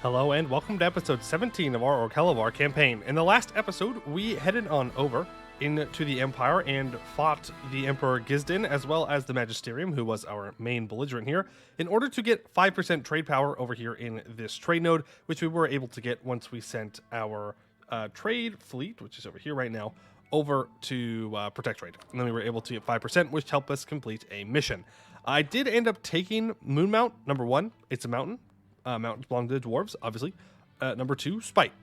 Hello and welcome to episode 17 of our Orlghelovar campaign. In the last episode, we headed on over into the Empire and fought the Emperor Gisdin as well as the Magisterium, who was our main belligerent here, in order to get 5% trade power over here in this trade node, which we were able to get once we sent our trade fleet, which is over here right now, over to protect trade. And then we were able to get 5%, which helped us complete a mission. I did end up taking Moonmount, number 1. It's a mountain. Mountains belong to the dwarves, obviously. Number 2, Spite.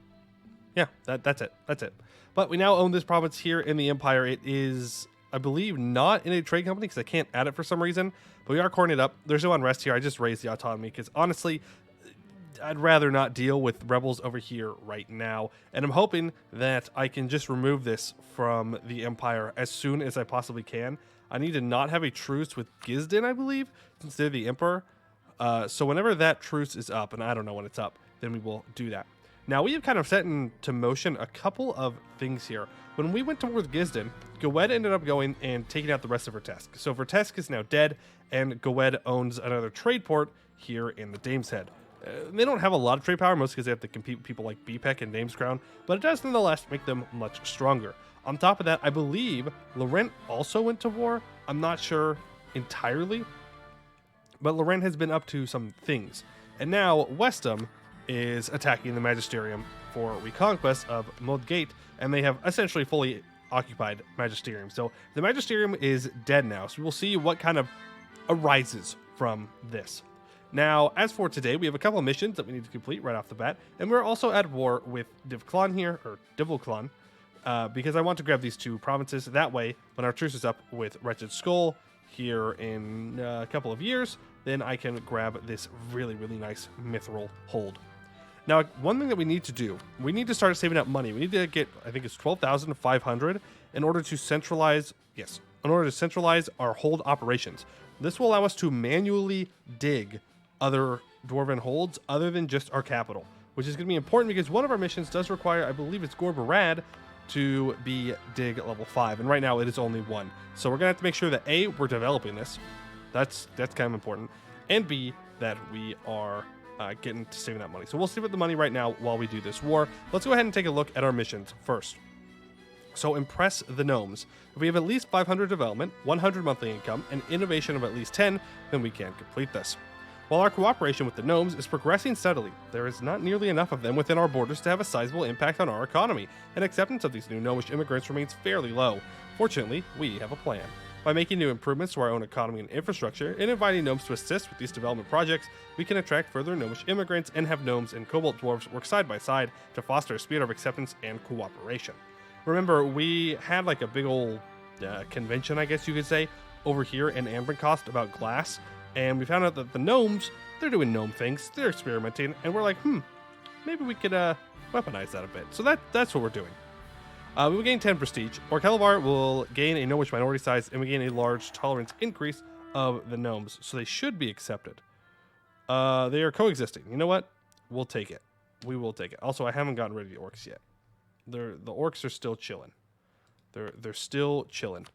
Yeah, that's it. That's it. But we now own this province here in the Empire. It is, I believe, not in a trade company because I can't add it for some reason. But we are coring it up. There's no unrest here. I just raised the autonomy because, honestly, I'd rather not deal with rebels over here right now. And I'm hoping that I can just remove this from the Empire as soon as I possibly can. I need to not have a truce with Gisdin, I believe, since they're the Emperor. So whenever that truce is up, and I don't know when it's up, then we will do that. Now, we have kind of set into motion a couple of things here. When we went towards Gisdin, Gowed ended up going and taking out the rest of Vertesk. So Vertesk is now dead, and Gowed owns another trade port here in the Dame's Head. They don't have a lot of trade power, mostly because they have to compete with people like BPEC and Dame's Crown, but it does nonetheless make them much stronger. On top of that, I believe Laurent also went to war. I'm not sure entirely, but Laurent has been up to some things. And now Westham is attacking the Magisterium for reconquest of Modgate, and they have essentially fully occupied Magisterium. So the Magisterium is dead now, so we'll see what kind of arises from this. Now, as for today, we have a couple of missions that we need to complete right off the bat, and we're also at war with Divclan here, or Divilclan, because I want to grab these two provinces. That way, when our truce is up with Wretched Skull here in a couple of years, then I can grab this really, really nice MITHRIL hold. Now, one thing that we need to do, we need to start saving up money. We need to get, I think it's 12,500 in order to centralize, our hold operations. This will allow us to manually dig other dwarven holds other than just our capital, which is going to be important because one of our missions does require, I believe it's Gorbarad, to be dig at level 5, and right now it is only 1. So we're gonna have to make sure that A, we're developing this. That's kind of important, and B, that we are getting to saving that money. So we'll save up the money right now while we do this war. Let's go ahead and take a look at our missions first. So impress the gnomes. If we have at least 500 development, 100 monthly income, and innovation of at least 10, then we can complete this. While our cooperation with the gnomes is progressing steadily, there is not nearly enough of them within our borders to have a sizable impact on our economy, and acceptance of these new gnomish immigrants remains fairly low. Fortunately, we have a plan. By making new improvements to our own economy and infrastructure, and inviting gnomes to assist with these development projects, we can attract further gnomish immigrants and have gnomes and kobold dwarves work side by side to foster a spirit of acceptance and cooperation. Remember, we had like a big old convention, I guess you could say, over here in Ambercost about glass, and we found out that the gnomes, they're doing gnome things, they're experimenting, and we're like, maybe we could weaponize that a bit. So that's what we're doing. We will gain 10 prestige. Orlghelovar will gain a gnomish minority size, and we gain a large tolerance increase of the gnomes, so they should be accepted. They are coexisting. You know what? We'll take it. We will take it. Also, I haven't gotten rid of the orcs yet. The orcs are still chilling. They're still chilling.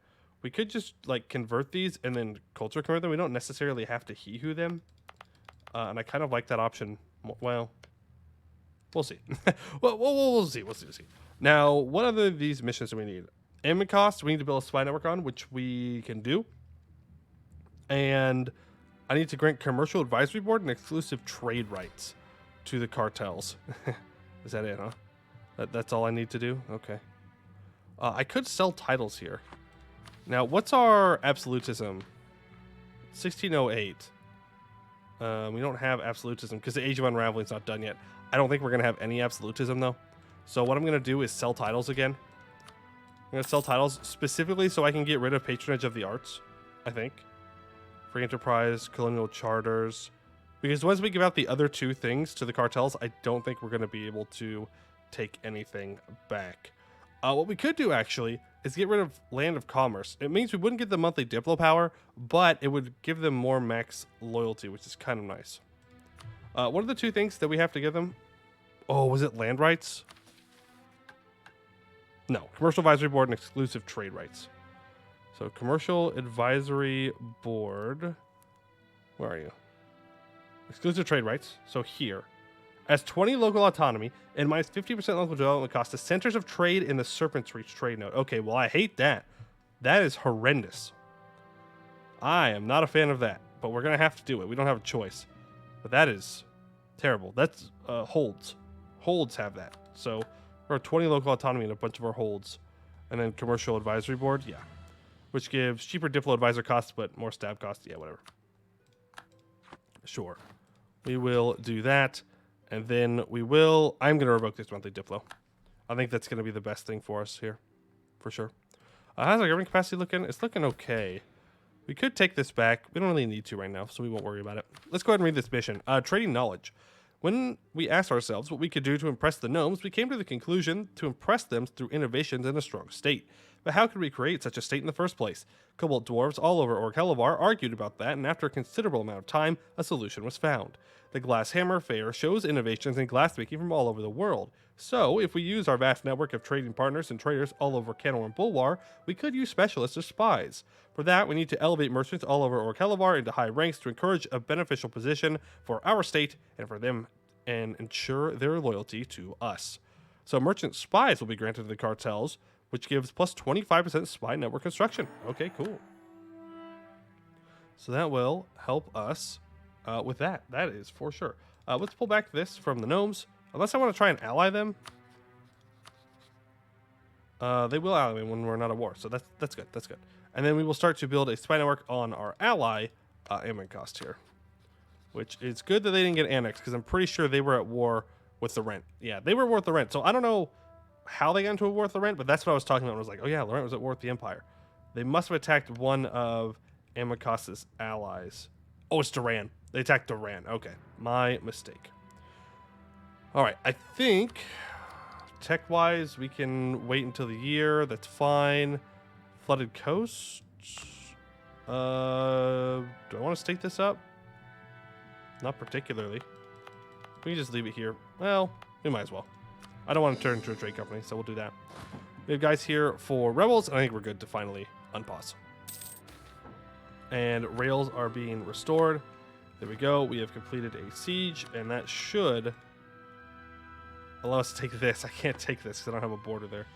We could just like convert these and then culture convert them. We don't necessarily have to he-who them. And I kind of like that option. Well, we'll see. we'll see. We'll see. Now, what other of these missions do we need? Ambercost, we need to build a spy network on, which we can do. And I need to grant commercial advisory board and exclusive trade rights to the cartels. Is that it, huh? That's all I need to do? Okay. I could sell titles here. Now, what's our absolutism? 1608. We don't have absolutism because the Age of Unraveling is not done yet. I don't think we're going to have any absolutism, though. So what I'm going to do is sell titles again. I'm going to sell titles specifically so I can get rid of patronage of the arts, I think. Free enterprise, colonial charters. Because once we give out the other two things to the cartels, I don't think we're going to be able to take anything back. What we could do, actually, is get rid of Land of Commerce. It means we wouldn't get the monthly Diplo power, but it would give them more max loyalty, which is kind of nice. What are the two things that we have to give them? Oh, was it land rights? No, Commercial Advisory Board and exclusive trade rights. So Commercial Advisory Board, where are you? Exclusive trade rights, so here. As 20 local autonomy and minus 50% local development cost to centers of trade in the Serpent's Reach trade node. Okay, well, I hate that. That is horrendous. I am not a fan of that, but we're going to have to do it. We don't have a choice. But that is terrible. That's holds. Holds have that. So we're 20 local autonomy and a bunch of our holds. And then commercial advisory board, yeah. Which gives cheaper Diplo advisor costs, but more stab costs. Yeah, whatever. Sure. We will do that. And then we will... I'm going to revoke this monthly Diplo. I think that's going to be the best thing for us here. For sure. How's our government capacity looking? It's looking okay. We could take this back. We don't really need to right now, so we won't worry about it. Let's go ahead and read this mission. Trading knowledge. When we asked ourselves what we could do to impress the gnomes, we came to the conclusion to impress them through innovations in a strong state. But how could we create such a state in the first place? Kobold dwarves all over Orlghelovar argued about that, and after a considerable amount of time, a solution was found. The Glass Hammer Fair shows innovations in glassmaking from all over the world. So, if we use our vast network of trading partners and traders all over Canor and Bulwar, we could use specialists as spies. For that, we need to elevate merchants all over Orlghelovar into high ranks to encourage a beneficial position for our state and for them, and ensure their loyalty to us. So merchant spies will be granted to the cartels, which gives plus 25% spy network construction. Okay, cool. So that will help us with that. That is for sure. Let's pull back this from the gnomes. Unless I want to try and ally them. They will ally me when we're not at war. So that's good. That's good. And then we will start to build a spy network on our ally, Ammencost here. Which is good that they didn't get annexed, because I'm pretty sure they were at war with the Rent. Yeah, they were at war with the Rent. So I don't know how they got into a war with the Rent, but that's what I was talking about. I was like, oh yeah, the Rent was at war with the Empire. They must have attacked one of Ammencost's allies. Oh, it's Duran. They attacked Duran. Okay, my mistake. All right, I think tech-wise we can wait until the year. That's fine. Flooded coast. Do I want to stake this up? Not particularly. We can just leave it here. Well, we might as well. I don't want to turn into a trade company, so we'll do that. We have guys here for rebels, and I think we're good to finally unpause. And rails are being restored. There we go. We have completed a siege, and that should allow us to take this. I can't take this because I don't have a border there.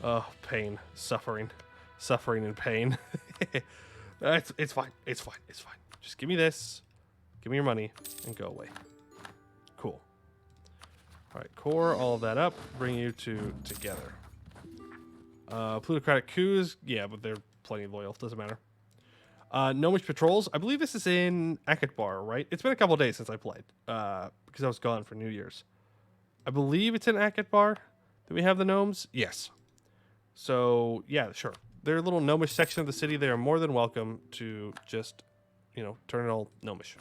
Oh, pain. Suffering. Suffering and pain. It's fine. It's fine. It's fine. Just give me this. Give me your money and go away. Cool. All right, core all of that up. Bring you two together. Plutocratic coups. Yeah, but they're plenty loyal. Doesn't matter. Gnomish patrols. I believe this is in Akatbar, right? It's been a couple days since I played because I was gone for New Year's. I believe it's in Akatbar that we have the gnomes. Yes. So, yeah, sure. They're a little gnomish section of the city. They are more than welcome to just, you know, turn it all gnomish.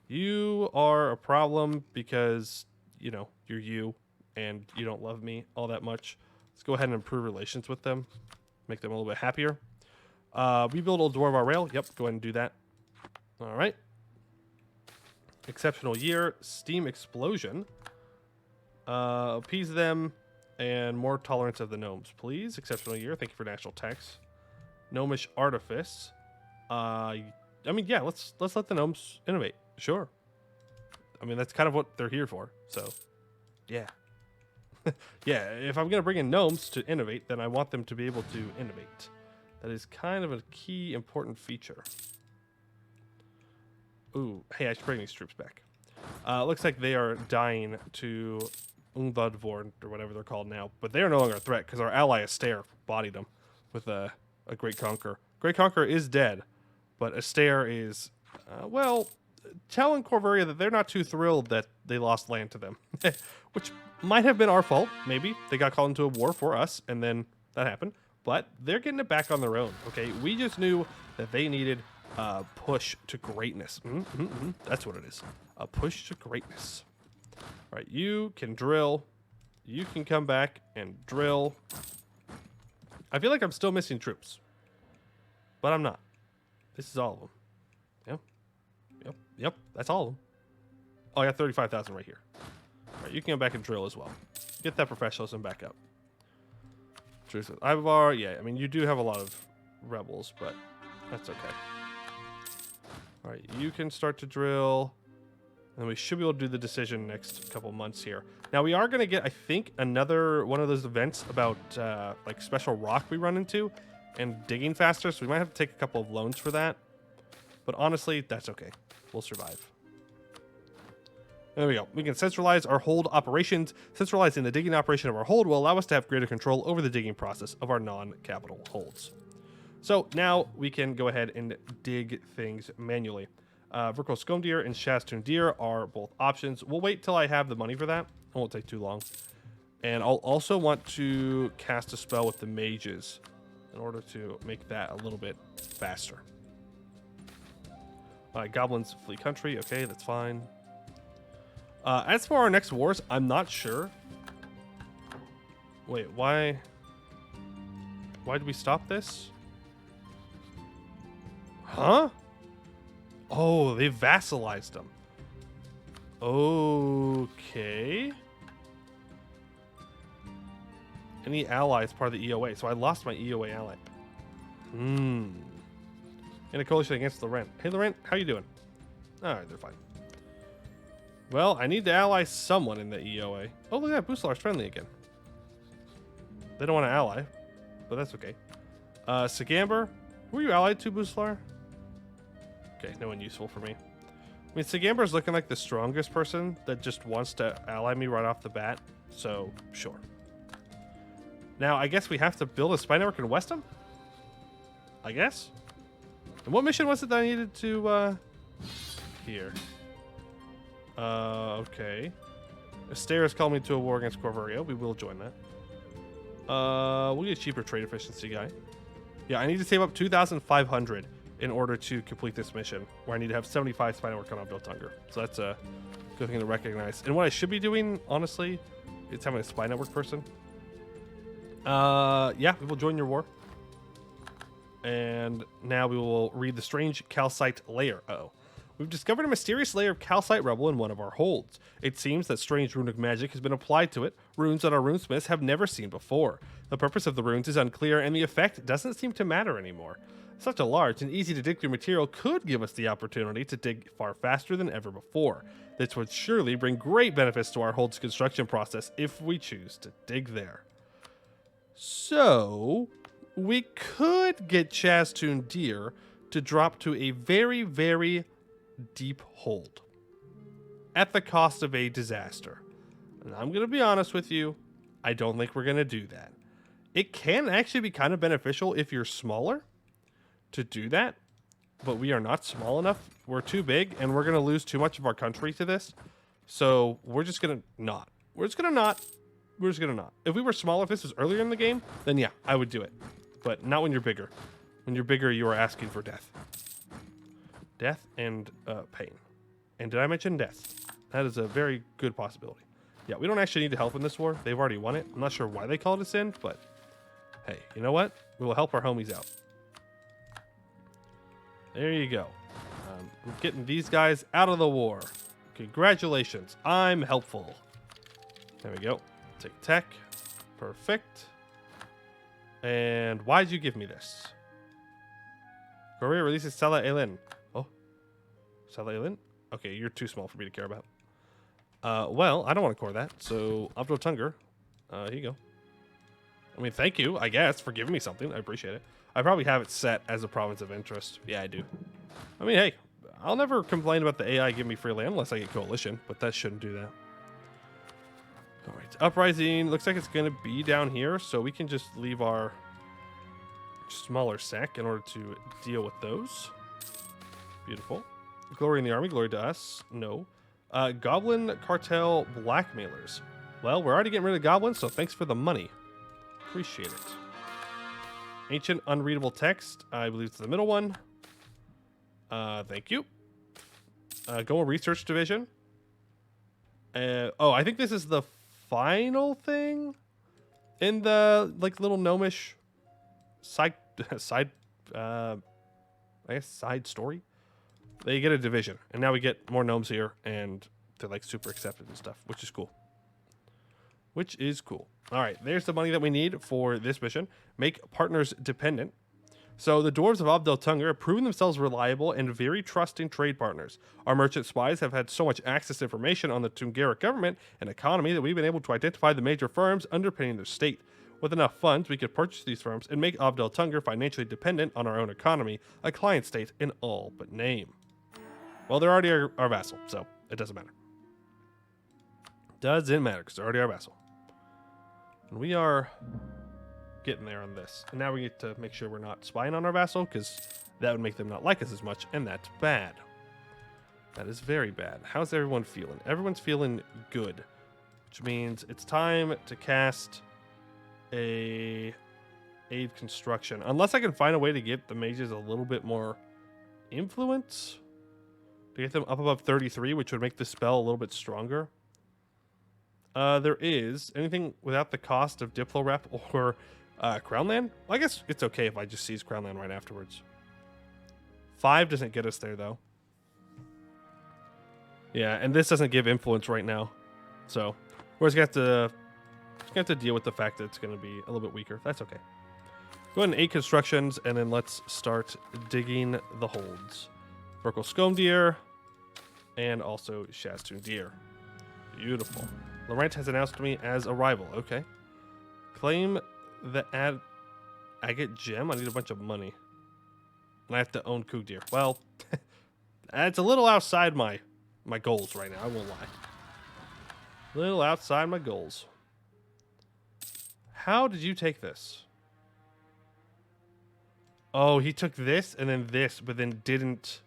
You are a problem because, you know, you're you and you don't love me all that much. Let's go ahead and improve relations with them. Make them a little bit happier. Rebuild Old Dwarvar Rail. Yep, go ahead and do that. All right. Exceptional year. Steam explosion. Appease them. And more tolerance of the gnomes, please. Exceptional year. Thank you for national tax. Gnomish artifice. I mean, yeah, let's let the gnomes innovate. Sure. I mean, that's kind of what they're here for. So, yeah. Yeah, if I'm going to bring in gnomes to innovate, then I want them to be able to innovate. That is kind of a key important feature. Ooh, hey, I should bring these troops back. Looks like they are dying to Ungvadvorn, or whatever they're called now. But they are no longer a threat, because our ally Astaire bodied them with a Great Conqueror. Great Conqueror is dead, but Astaire is, well, telling Corvaria that they're not too thrilled that they lost land to them. Which might have been our fault, maybe. They got called into a war for us, and then that happened. But they're getting it back on their own, okay? We just knew that they needed a push to greatness. That's what it is. A push to greatness. All right, you can drill. You can come back and drill. I feel like I'm still missing troops. But I'm not. This is all of them. Yep, that's all of them. Oh, I got 35,000 right here. All right, you can go back and drill as well. Get that professionalism back up. Truth, yeah, I mean, you do have a lot of rebels, but that's okay. All right, you can start to drill. And we should be able to do the decision next couple months here. Now we are going to get, I think, another one of those events about like special rock we run into and digging faster. So we might have to take a couple of loans for that. But honestly, that's okay. We'll survive. There we go. We can centralize our hold operations. Centralizing the digging operation of our hold will allow us to have greater control over the digging process of our non-capital holds. So now we can go ahead and dig things manually. Vertical scone deer and Shastoon deer are both options. We'll wait till I have the money for that. It won't take too long. And I'll also want to cast a spell with the mages in order to make that a little bit faster. Goblins flee country. Okay, that's fine. As for our next wars, I'm not sure. Wait, why did we stop this? Huh? Oh, they vassalized them. Okay. Any allies part of the EOA? So I lost my EOA ally. In a coalition against Laurent. Hey, Laurent, how you doing? All right, they're fine. Well, I need to ally someone in the EOA. Oh, look at that. Buslar's friendly again. They don't want to ally, but that's okay. Sagamber, who are you allied to, Buslar? Okay, no one useful for me. I mean, Sagamber's looking like the strongest person that just wants to ally me right off the bat, so sure. Now, I guess we have to build a spy network in Westham? I guess? And what mission was it that I needed to, here? Okay. Astair has called me to a war against Corvaria. We will join that. We'll get a cheaper trade efficiency guy. Yeah, I need to save up 2,500 in order to complete this mission, where I need to have 75 spy network on Built Hunger. So that's a good thing to recognize. And what I should be doing, honestly, is having a spy network person. Yeah, we will join your war. And now we will read the strange calcite layer. Uh-oh. We've discovered a mysterious layer of calcite rubble in one of our holds. It seems that strange runic magic has been applied to it, runes that our runesmiths have never seen before. The purpose of the runes is unclear, and the effect doesn't seem to matter anymore. Such a large and easy to dig through material could give us the opportunity to dig far faster than ever before. This would surely bring great benefits to our hold's construction process if we choose to dig there. So, we could get Shastoon deer to drop to a very, very deep hold at the cost of a disaster. And I'm going to be honest with you, I don't think we're going to do that. It can actually be kind of beneficial if you're smaller to do that, but we are not small enough. We're too big, and we're going to lose too much of our country to this. So we're just going to not. We're just going to not. We're just going to not. If we were smaller, if this was earlier in the game, then yeah, I would do it. But not when you're bigger. When you're bigger, you are asking for death. Death and pain. And did I mention death? That is a very good possibility. Yeah, we don't actually need to help in this war. They've already won it. I'm not sure why they called us in, but hey, you know what? We will help our homies out. There you go. We're getting these guys out of the war. Congratulations. I'm helpful. There we go. Take tech. Perfect. And why did you give me this? Korea releases Salah Elin. Oh. Salah Elin? Okay, you're too small for me to care about. Well, I don't want to core that, so Abdul Tungur, here you go. I mean, thank you, I guess, for giving me something. I appreciate it. I probably have it set as a province of interest. Yeah, I do. I mean, hey, I'll never complain about the AI giving me free land unless I get coalition, but that shouldn't do that. All right, uprising. Looks like it's going to be down here, so we can just leave our smaller sack in order to deal with those. Beautiful. Glory in the army, glory to us. No. Goblin cartel blackmailers. Well, we're already getting rid of goblins, so thanks for the money. Appreciate it. Ancient unreadable text. I believe it's the middle one. Thank you. Go research division. Oh, I think this is the final thing in the like little gnomish side I guess side story. They get a division, and now we get more gnomes here, and they're like super accepted and stuff, which is cool. Which is cool. All right, there's the money that we need for this mission. Make partners dependent. So the dwarves of Abdeltunger have proven themselves reliable and very trusting trade partners. Our merchant spies have had so much access to information on the Tungaric government and economy that we've been able to identify the major firms underpinning their state. With enough funds, we could purchase these firms and make Abdeltunger financially dependent on our own economy, a client state in all but name. Well, they're already our vassal, so it doesn't matter. Doesn't matter, because they're already our vassal. And we are getting there on this. And now we get to make sure we're not spying on our vassal, because that would make them not like us as much, and that's bad. That is very bad. How's everyone feeling? Everyone's feeling good, which means it's time to cast a aid construction. Unless I can find a way to get the mages a little bit more influence, to get them up above 33, which would make the spell a little bit stronger. There is anything without the cost of Diplo Rep or Crownland? Well, I guess it's okay if I just seize Crownland right afterwards. 5 doesn't get us there, though. Yeah, and this doesn't give influence right now. So we're just going to have to deal with the fact that it's going to be a little bit weaker. That's okay. Go ahead and 8 constructions, and then let's start digging the holds. Burkle Scombe Deer, and also Shastoon Deer. Beautiful. Laurent has announced me as a rival. Okay. Claim the agate gem. I need a bunch of money. And I have to own Coog Deer. Well, it's a little outside my goals right now. I won't lie. A little outside my goals. How did you take this? Oh, he took this and then this, but then didn't.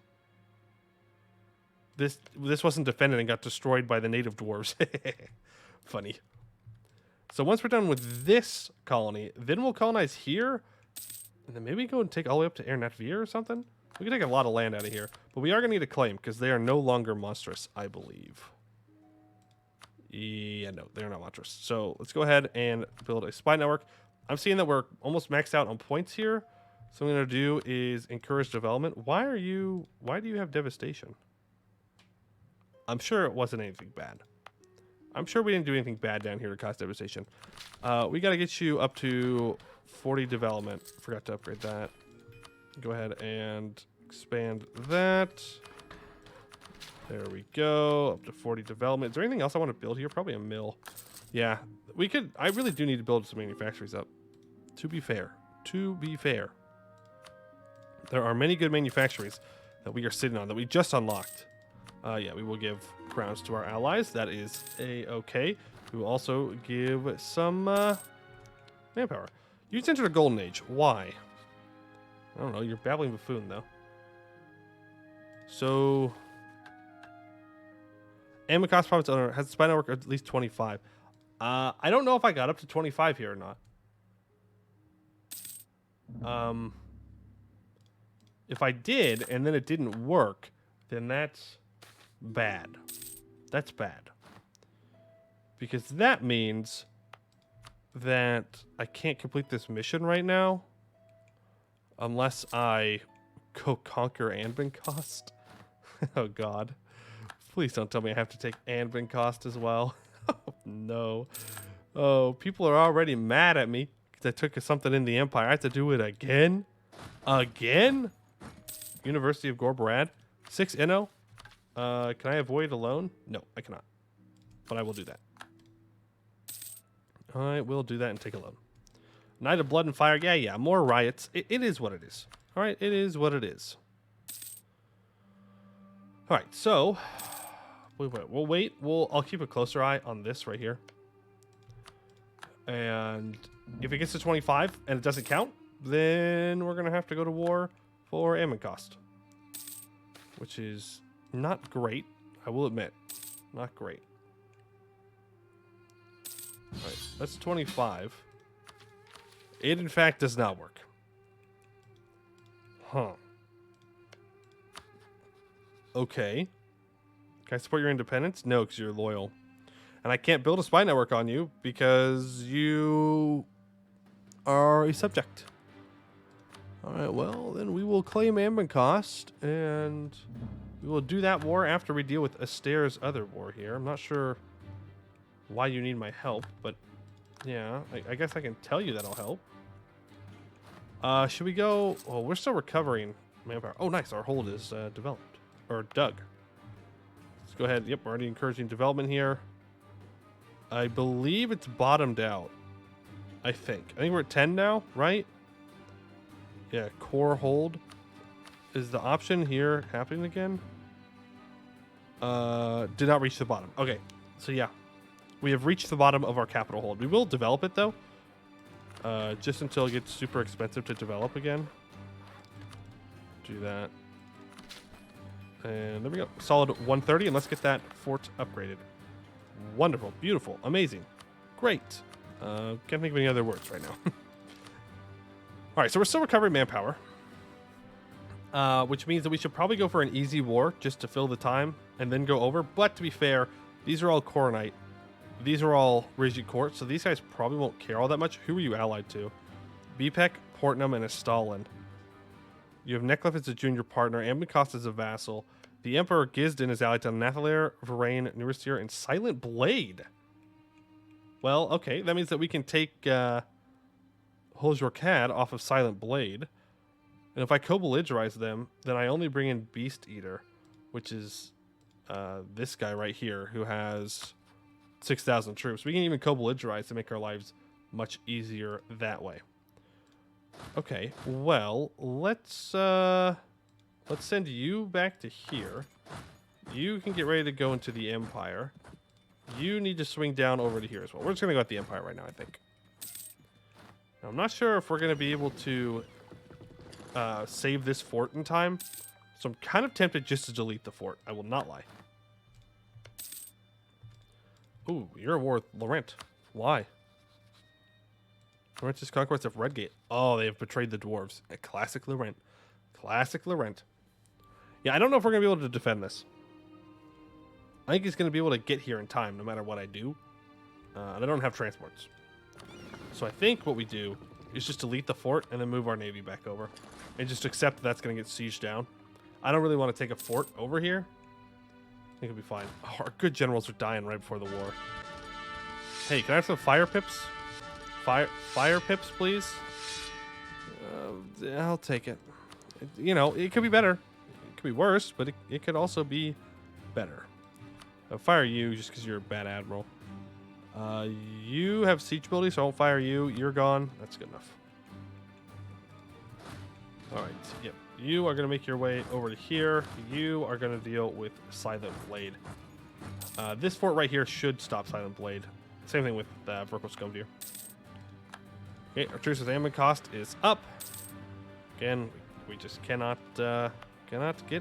This wasn't defended and got destroyed by the native dwarves. Funny. So once we're done with this colony, then we'll colonize here, and then maybe go and take all the way up to Ernatvir or something. We can take a lot of land out of here, but we are going to need a claim because they are no longer monstrous, I believe. Yeah, no, they're not monstrous. So let's go ahead and build a spy network. I'm seeing that we're almost maxed out on points here. So what I'm going to do is encourage development. Why do you have devastation? I'm sure it wasn't anything bad. I'm sure we didn't do anything bad down here to cause devastation. We got to get you up to 40 development. Forgot to upgrade that. Go ahead and expand that. There we go. Up to 40 development. Is there anything else I want to build here? Probably a mill. Yeah, we could. I really do need to build some manufactories up. To be fair. There are many good manufactories that we are sitting on that we just unlocked. Yeah, we will give crowns to our allies. That is a-okay. We will also give some manpower. You just entered a golden age. Why? I don't know. You're babbling buffoon, though. So, Amicos Province owner has the spy network at least 25. I don't know if I got up to 25 here or not. If I did, and then it didn't work, then that's bad. That's bad. Because that means that I can't complete this mission right now unless I go conquer Anbennar. Oh, God. Please don't tell me I have to take Anbennar as well. Oh, no. Oh, people are already mad at me because I took something in the Empire. I have to do it again? Again? University of Gorbarad. 6 Inno. Can I avoid a loan? No, I cannot. But I will do that. I will do that and take a loan. Night of Blood and Fire. Yeah. More riots. It is what it is. All right, it is what it is. All right, so we'll wait. I'll keep a closer eye on this right here. And if it gets to 25 and it doesn't count, then we're gonna have to go to war for Amicos, which is not great. I will admit, not great. All right, that's 25. It in fact does not work. Huh. Okay. Can I support your independence? No, because you're loyal. And I can't build a spy network on you because you are a subject. All right, well, then we will claim Ambennar, and we will do that war after we deal with Aster's other war here. I'm not sure why you need my help, but yeah, I guess I can tell you that I'll help. Should we go? Well, we're still recovering manpower. Oh, nice. Our hold is developed or dug. Let's go ahead. Yep, we're already encouraging development here. I believe it's bottomed out. I think we're at 10 now, right? Yeah, core hold. Is the option here happening again? Did not reach the bottom. Okay, so yeah. We have reached the bottom of our capital hold. We will develop it, though. Just until it gets super expensive to develop again. Do that. And there we go. Solid 130, and let's get that fort upgraded. Wonderful. Beautiful. Amazing. Great. Can't think of any other words right now. All right, so we're still recovering manpower. Which means that we should probably go for an easy war just to fill the time and then go over. But to be fair, these are all Coronite. These are all Rigid Court, so these guys probably won't care all that much. Who are you allied to? Bipek, Portnum, and Estalin. You have Neclef as a junior partner, Ambenkost as a vassal. The Emperor Gisden is allied to Nathalir, Varain, Nuristir, and Silent Blade. Well, okay, that means that we can take Holjorkad off of Silent Blade. And if I co-belligerize them, then I only bring in Beast Eater, which is this guy right here, who has 6,000 troops. We can even co-belligerize to make our lives much easier that way. Okay, well, let's send you back to here. You can get ready to go into the Empire. You need to swing down over to here as well. We're just going to go at the Empire right now, I think. Now, I'm not sure if we're going to be able to save this fort in time. So I'm kind of tempted just to delete the fort. I will not lie. Ooh, you're at war with Laurent. Why? Laurent's conquest of Redgate. Oh, they have betrayed the dwarves. A classic Laurent. Classic Laurent. Yeah, I don't know if we're going to be able to defend this. I think he's going to be able to get here in time no matter what I do. And I don't have transports. So I think what we do is just delete the fort and then move our navy back over. And just accept that that's going to get sieged down. I don't really want to take a fort over here. I think it'll be fine. Oh, our good generals are dying right before the war. Hey, can I have some fire pips? Fire pips, please? I'll take it. You know, it could be better. It could be worse, but it could also be better. I'll fire you just because you're a bad admiral. You have siege ability, so I won't fire you. You're gone. That's good enough. All right. Yep. You are going to make your way over to here. You are going to deal with Silent Blade. This fort right here should stop Silent Blade. Same thing with Verkos Scumdeer. Okay, our truce with Ambenkost is up. Again, we just cannot get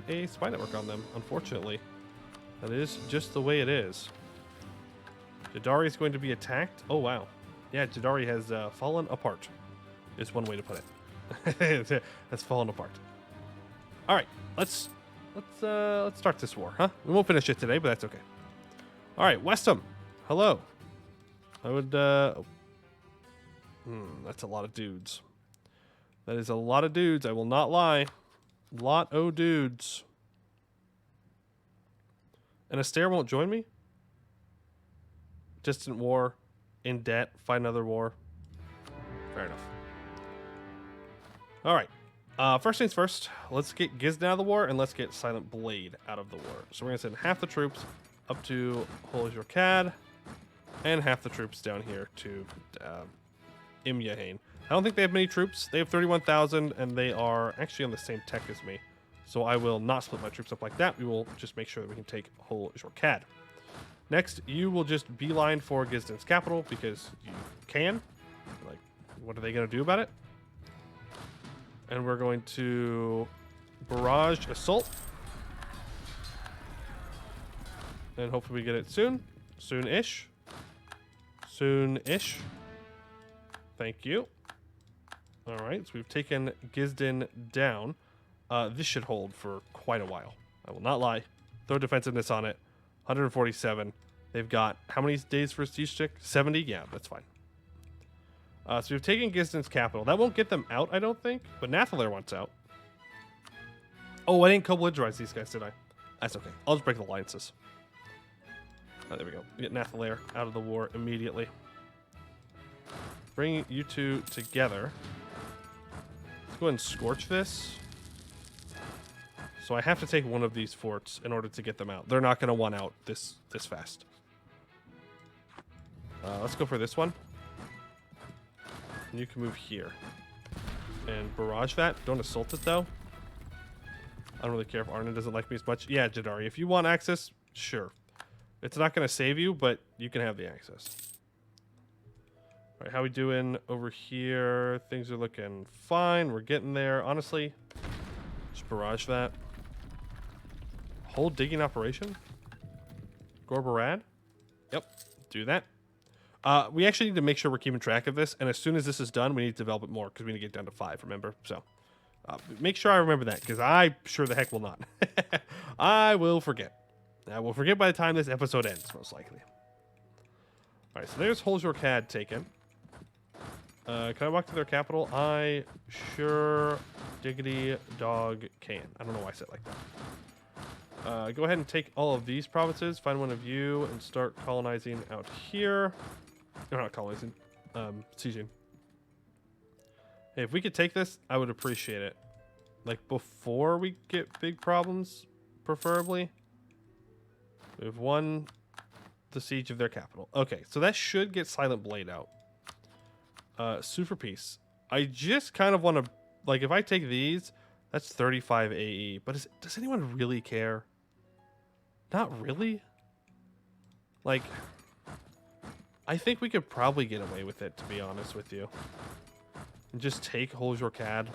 a spy network on them, unfortunately. That is just the way it is. Jadari is going to be attacked. Oh, wow. Yeah, Jadari has fallen apart. Is one way to put it. Has fallen apart. All right, let's start this war, huh? We won't finish it today, but that's okay. All right, Westham. Hello. I would. That's a lot of dudes. That is a lot of dudes. I will not lie. Lot o' dudes. And Astaire won't join me? Distant war. In debt. Fight another war. Fair enough. All right. First things first. Let's get Gisden out of the war, and let's get Silent Blade out of the war. So we're going to send half the troops up to Holjorkad, and half the troops down here to Imyahane. I don't think they have many troops. They have 31,000, and they are actually on the same tech as me. So I will not split my troops up like that. We will just make sure that we can take Holjorkad. Next, you will just beeline for Gisden's capital because you can. Like, what are they going to do about it? And we're going to barrage assault. And hopefully we get it soon. Soon-ish. Soon-ish. Thank you. All right, so we've taken Gisden down. This should hold for quite a while. I will not lie. Throw defensiveness on it. 147. They've got how many days for a siege stick? 70? Yeah, that's fine. So we've taken Gisden's capital. That won't get them out, I don't think. But Nathalir wants out. Oh, I didn't co-belligerize these guys, did I? That's okay. I'll just break the alliances. Oh, there we go. We get Nathalir out of the war immediately. Bring you two together. go ahead and scorch this. So I have to take one of these forts in order to get them out. They're not going to want out this fast. Let's go for this one. And you can move here. And barrage that. Don't assault it, though. I don't really care if Arnon doesn't like me as much. Yeah, Jadari, if you want access, sure. It's not going to save you, but you can have the access. All right, how we doing over here? Things are looking fine. We're getting there. Honestly, just barrage that. Whole digging operation? Gorbarad? Yep, do that. We actually need to make sure we're keeping track of this, and as soon as this is done, we need to develop it more, because we need to get down to 5, remember? So, make sure I remember that, because I sure the heck will not. I will forget. I will forget by the time this episode ends, most likely. Alright, so there's Orlghelovar taken. Can I walk to their capital? I sure diggity dog can. I don't know why I said it like that. Go ahead and take all of these provinces, find one of you, and start colonizing out here. No, not colonizing. Sieging. Hey, if we could take this, I would appreciate it. Like, before we get big problems, preferably. We've won the siege of their capital. Okay, so that should get Silent Blade out. Sue for peace. I just kind of want to... Like, if I take these, that's 35 AE. But does anyone really care? Not really. Like, I think we could probably get away with it, to be honest with you. And just take Orlghelovar.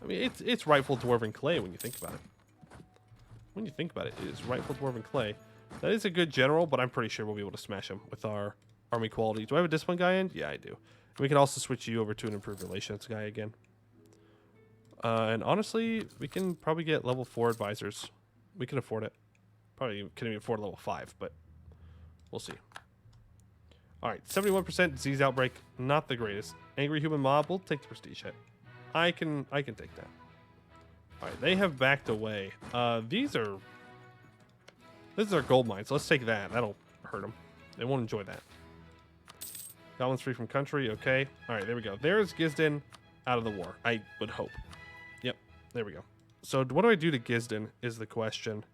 I mean, it's rightful Dwarven clay when you think about it. When you think about it, it is rightful Dwarven clay. That is a good general, but I'm pretty sure we'll be able to smash him with our army quality. Do I have a discipline guy in? Yeah, I do. And we can also switch you over to an improved relations guy again. And honestly, we can probably get level 4 advisors. We can afford it. Probably can't even afford level 5, but we'll see. All right, 71% disease outbreak, not the greatest. Angry human mob, we'll take the prestige hit. I can take that. All right, they have backed away. This is our gold mine, so let's take that. That'll hurt them. They won't enjoy that. Goblins free from country, okay. All right, there we go. There's Gisden out of the war, I would hope. Yep, there we go. So what do I do to Gisden is the question.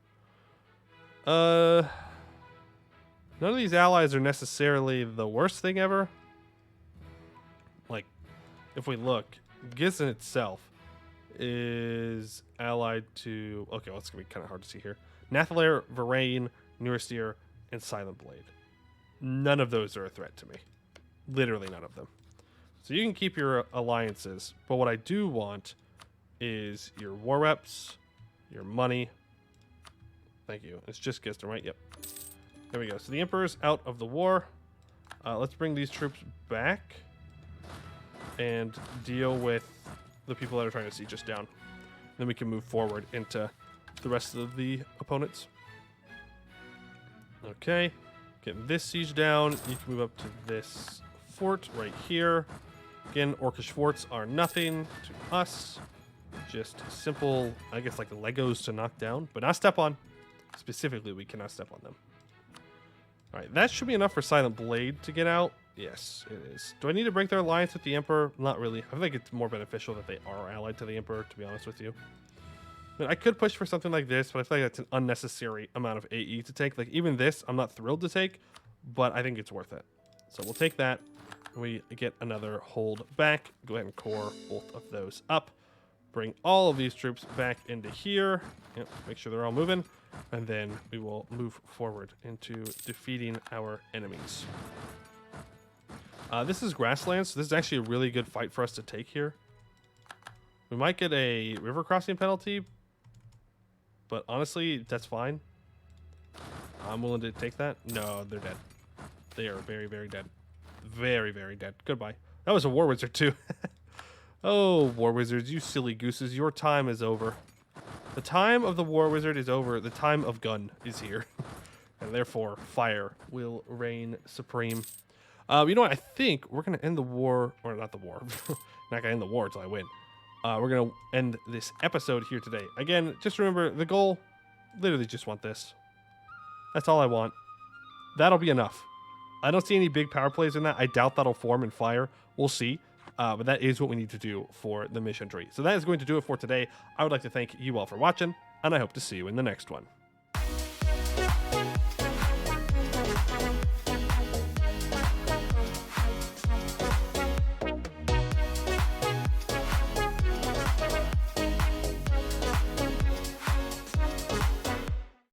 None of these allies are necessarily the worst thing ever. Like, if we look, Gisden itself is allied to... Okay, well, it's going to be kind of hard to see here. Nathalir, Varain, Nursteer, and Silent Blade. None of those are a threat to me. Literally none of them. So you can keep your alliances, but what I do want is your war reps, your money. Thank you. It's just Gisden, right? Yep. There we go. So the Emperor's out of the war. Let's bring these troops back and deal with the people that are trying to siege us down. Then we can move forward into the rest of the opponents. Okay. Get this siege down. You can move up to this fort right here. Again, Orcish forts are nothing to us. Just simple, I guess, like Legos to knock down, but not step on. Specifically, we cannot step on them. All right, that should be enough for Silent Blade to get out. Yes, it is. Do I need to break their alliance with the Emperor? Not really. I think it's more beneficial that they are allied to the Emperor, to be honest with you. I mean, I could push for something like this, but I feel like that's an unnecessary amount of AE to take. Like, even this, I'm not thrilled to take, but I think it's worth it. So we'll take that. We get another hold back. Go ahead and core both of those up. Bring all of these troops back into here. Yep, make sure they're all moving. And then we will move forward into defeating our enemies. This is grasslands, so this is actually a really good fight for us to take here. We might get a river crossing penalty, but honestly, that's fine. I'm willing to take that. No, they're dead. They are very, very dead. Very, very dead. Goodbye. That was a war wizard, too. Oh, war wizards, you silly gooses. Your time is over. The time of the war wizard is over. The time of gun is here. And therefore, fire will reign supreme. You know what? I think we're going to end the war. Or not the war. Not going to end the war until I win. We're going to end this episode here today. Again, just remember, the goal, literally just want this. That's all I want. That'll be enough. I don't see any big power plays in that. I doubt that'll form and fire. We'll see. but that is what we need to do for the mission tree. So that is going to do it for today. I would like to thank you all for watching, and I hope to see you in the next one.